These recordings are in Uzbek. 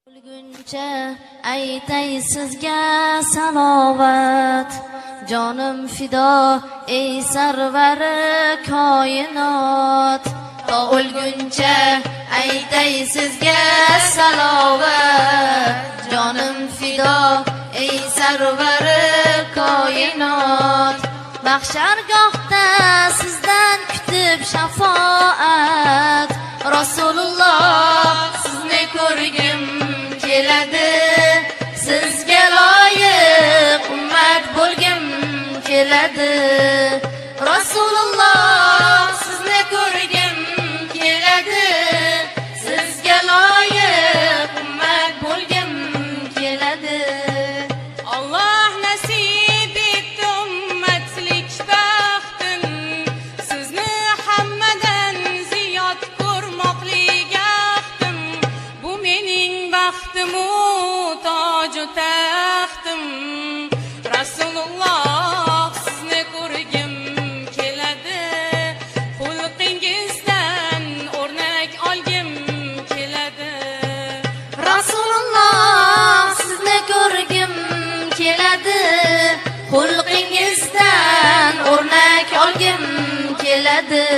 O'lguncha aytay sizga salovat, jonim fido ey sarvari koinot. To o'lguncha aytay sizga salovat, jonim fido ey sarvari koinot. Mahshargohda sizdan kutib shafoat, Rasululloh sizni ko'rgim keladi, sizga loyiq ummat bo'lgim keladi. Rasululloh sizni ko'rgim keladi, sizga loyiq ummat bo'lgim keladi. Allah nasib etdi ummatlik baxtin, sizni hammadan ziyod ko'rmoqlik ahdim. Bu mening baxtim, toju taxtim. Rasululloh sizni ko'rgim keladi, xulqingizdan o'rnak olgim keladi. Rasululloh sizni ko'rgim keladi, xulqingizdan o'rnak olgim keladi.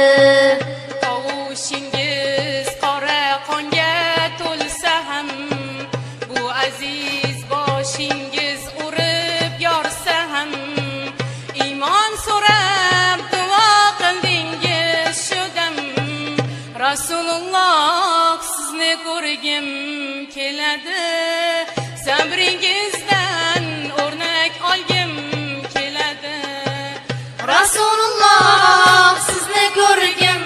Tovushingiz qora qonga to'lsa ham, bu aziz boshingiz urib yorsa ham, iymon so'rab duo qildingiz shu dam. Rasululloh sizni ko'rgim keladi, sabringizdan o'rnak olgim keladi. Rasululloh sizni ko'rgim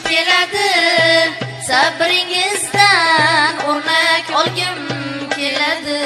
keladi, sabringizdan o'rnak olgim keladi.